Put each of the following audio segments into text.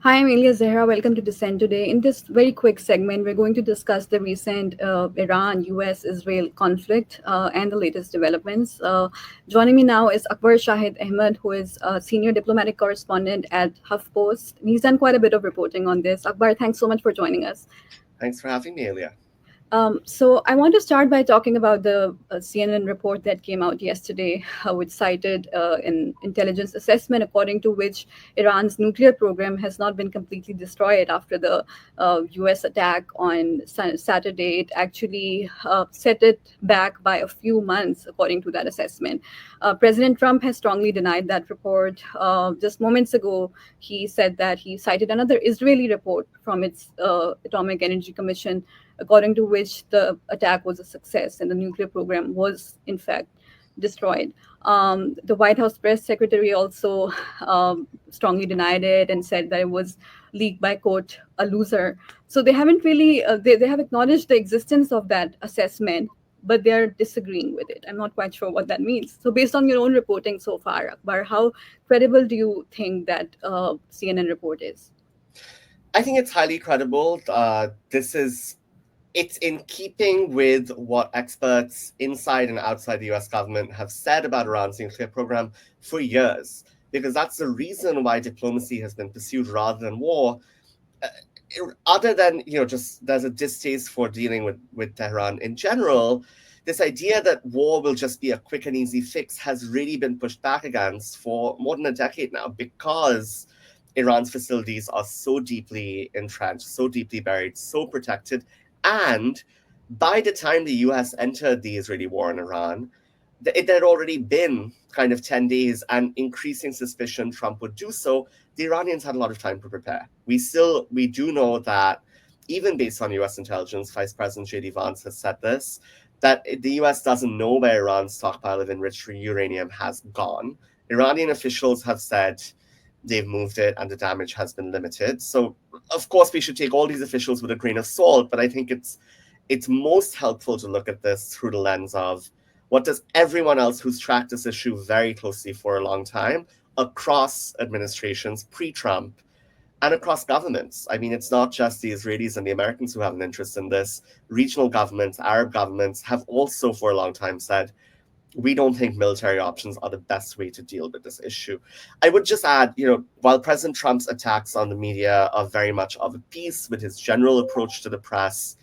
Hi, I'm Ailia Zehra. Welcome to Dissent today. In this very quick segment, we're going to discuss the recent Iran US Israel conflict and the latest developments. Joining me now is Akbar Shahid Ahmed, who is a senior diplomatic correspondent at HuffPost. He's done quite a bit of reporting on this. Akbar, thanks so much for joining us. Thanks for having me, Alia. So I want to start by talking about the CNN report that came out yesterday, which cited an intelligence assessment according to which Iran's nuclear program has not been completely destroyed after the U.S. attack on Saturday. It actually set it back by a few months, according to that assessment. President Trump has strongly denied that report. Just moments ago, he said that he cited another Israeli report from its Atomic Energy Commission according to which the attack was a success and the nuclear program was, in fact, destroyed. The White House press secretary also strongly denied it and said that it was leaked by, quote, a loser. So they haven't really, they have acknowledged the existence of that assessment, but they're disagreeing with it. I'm not quite sure what that means. So, based on your own reporting so far, Akbar, how credible do you think that CNN report is? I think it's highly credible. It's in keeping with what experts inside and outside the US government have said about Iran's nuclear program for years, because that's the reason why diplomacy has been pursued rather than war. Uh, Other than, just there's a distaste for dealing with Tehran in general, this idea that war will just be a quick and easy fix has really been pushed back against for more than a decade now because Iran's facilities are so deeply entrenched, so deeply buried, so protected. And by the time the US entered the Israeli war in Iran, it had already been kind of 10 days and increasing suspicion Trump would do so. The Iranians had a lot of time to prepare. We do know that even based on US intelligence, Vice President J.D. Vance has said this, that the US doesn't know where Iran's stockpile of enriched uranium has gone. Iranian officials have said they've moved it and the damage has been limited. So of course we should take all these officials with a grain of salt, but I think it's most helpful to look at this through the lens of what does everyone else who's tracked this issue very closely for a long time across administrations pre-Trump and across governments. I mean, it's not just the Israelis and the Americans who have an interest in this. Regional governments, Arab governments have also for a long time said we don't think military options are the best way to deal with this issue. I would just add, while President Trump's attacks on the media are very much of a piece with his general approach to the press,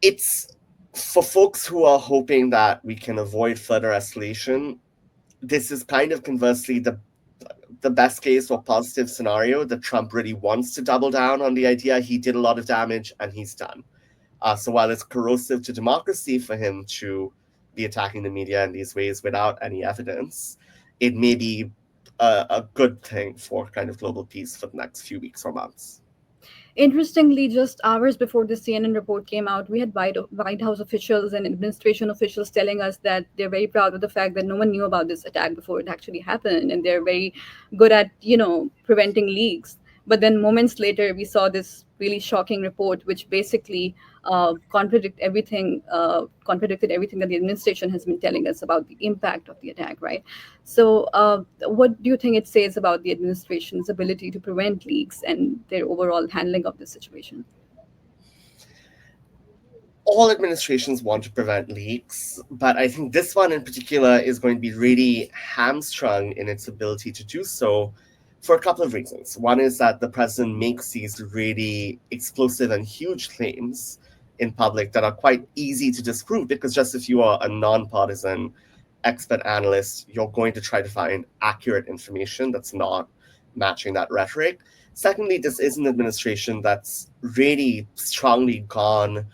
it's for folks who are hoping that we can avoid further escalation. This is kind of conversely the best case or positive scenario that Trump really wants to double down on the idea he did a lot of damage and he's done. So while it's corrosive to democracy for him to be attacking the media in these ways without any evidence, it may be a good thing for kind of global peace for the next few weeks or months. Interestingly, just hours before the CNN report came out, we had White House officials and administration officials telling us that they're very proud of the fact that no one knew about this attack before it actually happened, and they're very good at, preventing leaks. But then moments later, we saw this really shocking report, which basically contradicted everything that the administration has been telling us about the impact of the attack, right? So, what do you think it says about the administration's ability to prevent leaks and their overall handling of this situation? All administrations want to prevent leaks, but I think this one in particular is going to be really hamstrung in its ability to do so for a couple of reasons. One is that the president makes these really explosive and huge claims in public that are quite easy to disprove because just if you are a nonpartisan expert analyst, you're going to try to find accurate information that's not matching that rhetoric. Secondly, this is an administration that's really strongly gone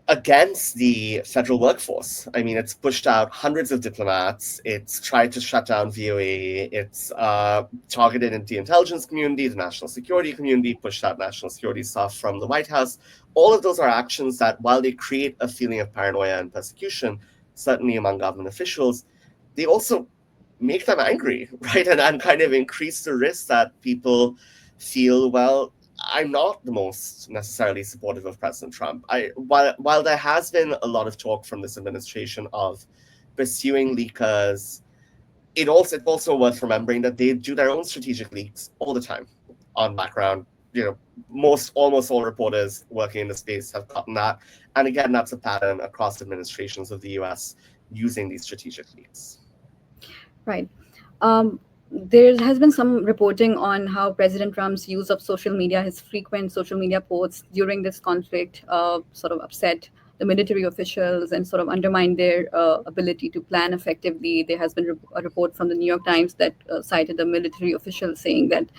against the federal workforce. I mean, it's pushed out hundreds of diplomats. It's tried to shut down VOA. It's targeted the intelligence community, the national security community, pushed out national security staff from the White House. All of those are actions that, while they create a feeling of paranoia and persecution, certainly among government officials, they also make them angry, right? And kind of increase the risk that people feel, well, I'm not the most necessarily supportive of President Trump. While there has been a lot of talk from this administration of pursuing leakers, it's also worth remembering that they do their own strategic leaks all the time on background. You know, almost all reporters working in the space have gotten that, and again, that's a pattern across administrations of the U.S. using these strategic leaks. Right. There has been some reporting on how President Trump's use of social media, his frequent social media posts during this conflict, sort of upset the military officials and sort of undermined their ability to plan effectively. There has been a report from the New York Times that cited a military official saying that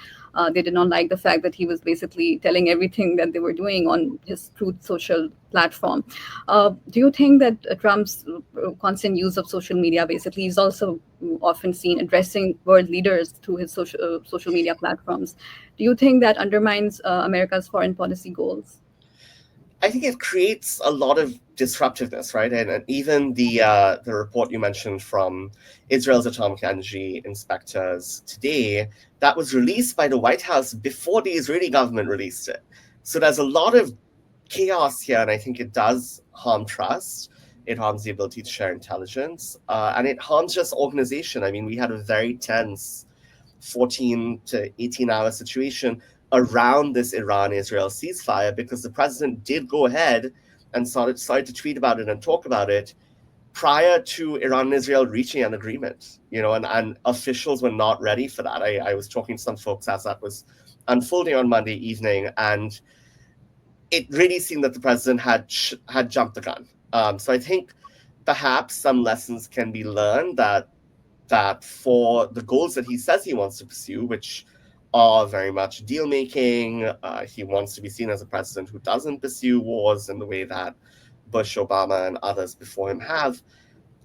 they did not like the fact that he was basically telling everything that they were doing on his Truth Social platform. Do you think that Trump's constant use of social media, basically, is also often seen addressing world leaders through his social media platforms? Do you think that undermines America's foreign policy goals? I think it creates a lot of disruptiveness, right? And even the report you mentioned from Israel's atomic energy inspectors today, that was released by the White House before the Israeli government released it. So there's a lot of chaos here, and I think it does harm trust. It harms the ability to share intelligence, and it harms just organization. I mean, we had a very tense 14 to 18-hour situation around this Iran-Israel ceasefire because the president did go ahead and started to tweet about it and talk about it prior to Iran and Israel reaching an agreement, and officials were not ready for that. I was talking to some folks as that was unfolding on Monday evening, and it really seemed that the president had jumped the gun. So I think perhaps some lessons can be learned that for the goals that he says he wants to pursue, which are very much deal making, he wants to be seen as a president who doesn't pursue wars in the way that Bush, Obama, and others before him have.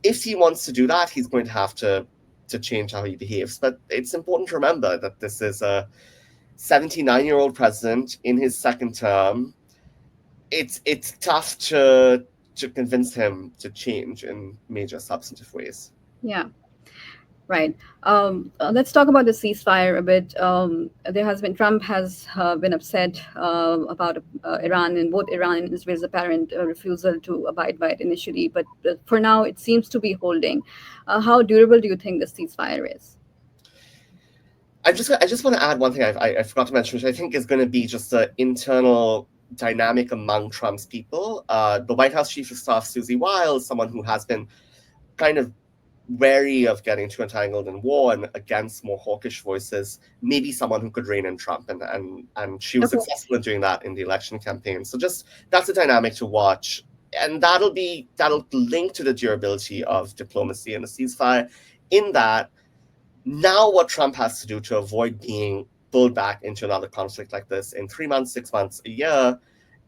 If he wants to do that, he's going to have to change how he behaves. But it's important to remember that this is a 79-year-old president in his second term. It's tough to convince him to change in major substantive ways. Yeah. Right. Let's talk about the ceasefire a bit. Trump has been upset about Iran and both Iran and Israel's apparent refusal to abide by it initially. But for now, it seems to be holding. How durable do you think the ceasefire is? I just want to add one thing I forgot to mention, which I think is going to be just the internal dynamic among Trump's people. The White House Chief of Staff, Susie Wiles, someone who has been kind of wary of getting too entangled in war and against more hawkish voices, maybe someone who could rein in Trump, and she was Okay. successful in doing that in the election campaign. So just that's a dynamic to watch, and that'll link to the durability of diplomacy and the ceasefire. In that, now what Trump has to do to avoid being pulled back into another conflict like this in 3 months, 6 months, a year,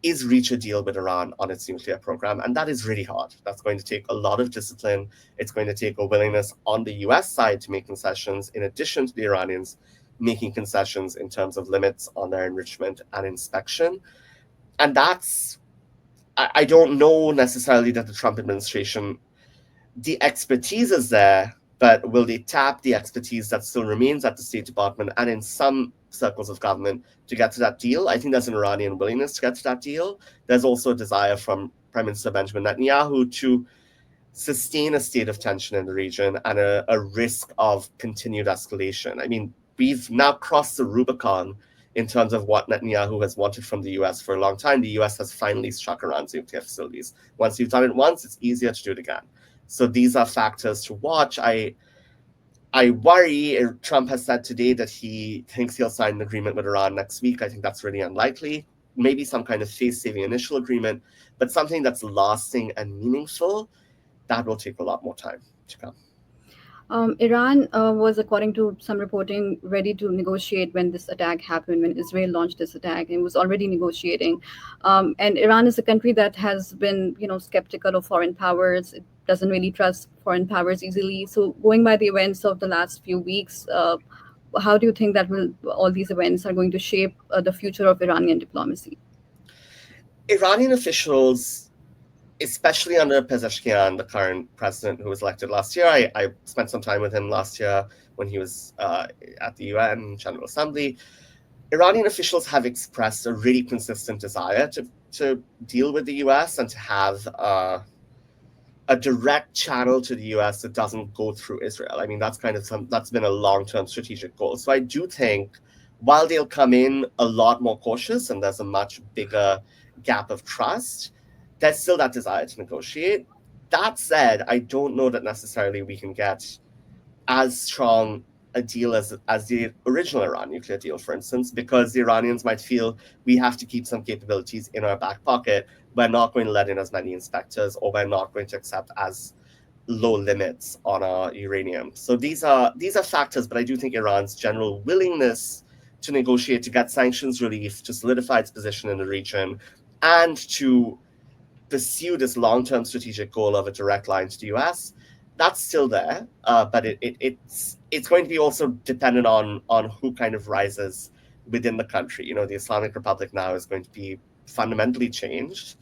is reach a deal with Iran on its nuclear program. And that is really hard. That's going to take a lot of discipline. It's going to take a willingness on the US side to make concessions, in addition to the Iranians making concessions in terms of limits on their enrichment and inspection. And I don't know necessarily that the Trump administration, the expertise is there, but will they tap the expertise that still remains at the State Department and in some circles of government to get to that deal? I think there's an Iranian willingness to get to that deal. There's also a desire from Prime Minister Benjamin Netanyahu to sustain a state of tension in the region and a risk of continued escalation. I mean, we've now crossed the Rubicon in terms of what Netanyahu has wanted from the US for a long time. The US has finally struck Iran's nuclear facilities. Once you've done it once, it's easier to do it again. So these are factors to watch. I worry. Trump has said today that he thinks he'll sign an agreement with Iran next week. I think that's really unlikely. Maybe some kind of face-saving initial agreement, but something that's lasting and meaningful, that will take a lot more time to come. Iran was, according to some reporting, ready to negotiate when this attack happened, when Israel launched this attack, and was already negotiating. And Iran is a country that has been, skeptical of foreign powers. It doesn't really trust foreign powers easily. So, going by the events of the last few weeks, how do you think that all these events are going to shape the future of Iranian diplomacy? Iranian officials, especially under Pezeshkian, the current president who was elected last year, I spent some time with him last year when he was at the UN General Assembly. Iranian officials have expressed a really consistent desire to deal with the US and to have a a direct channel to the US that doesn't go through Israel. I mean, that's been a long-term strategic goal. So I do think while they'll come in a lot more cautious and there's a much bigger gap of trust, there's still that desire to negotiate. That said, I don't know that necessarily we can get as strong a deal as the original Iran nuclear deal, for instance, because the Iranians might feel we have to keep some capabilities in our back pocket. We're not going to let in as many inspectors, or we're not going to accept as low limits on our uranium. So these are factors, but I do think Iran's general willingness to negotiate, to get sanctions relief, to solidify its position in the region, and to pursue this long-term strategic goal of a direct line to the US, that's still there, but it's going to be also dependent on who kind of rises within the country. You know, the Islamic Republic now is going to be fundamentally changed.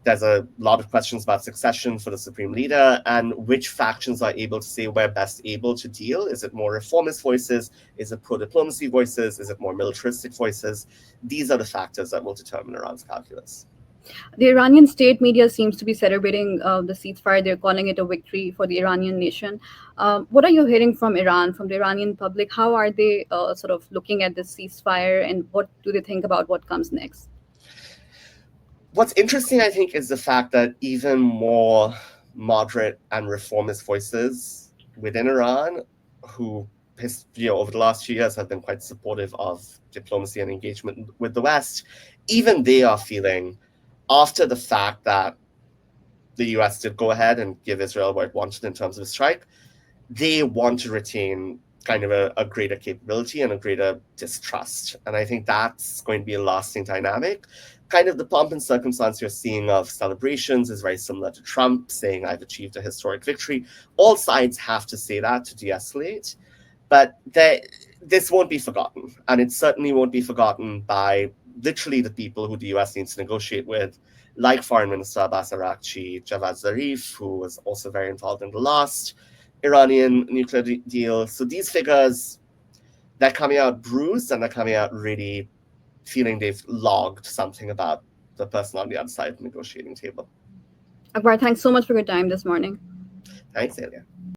There's a lot of questions about succession for the supreme leader and which factions are able to say we're best able to deal. Is it more reformist voices? Is it pro-diplomacy voices? Is it more militaristic voices? These are the factors that will determine Iran's calculus. The Iranian state media seems to be celebrating the ceasefire. They're calling it a victory for the Iranian nation. What are you hearing from Iran, from the Iranian public? How are they sort of looking at this ceasefire, and what do they think about what comes next? What's interesting, I think, is the fact that even more moderate and reformist voices within Iran, who over the last few years have been quite supportive of diplomacy and engagement with the West, even they are feeling, after the fact that the US did go ahead and give Israel what it wanted in terms of a strike, they want to retain kind of a greater capability and a greater distrust. And I think that's going to be a lasting dynamic. Kind of the pomp and circumstance you're seeing of celebrations is very similar to Trump saying, I've achieved a historic victory. All sides have to say that to de-escalate. But this won't be forgotten. And it certainly won't be forgotten by literally the people who the US needs to negotiate with, like Foreign Minister Abbas Araghchi, Javad Zarif, who was also very involved in the last Iranian nuclear deal. So these figures, they're coming out bruised and they're coming out really feeling they've logged something about the person on the other side of the negotiating table. Akbar, thanks so much for your time this morning. Thanks, Ailia.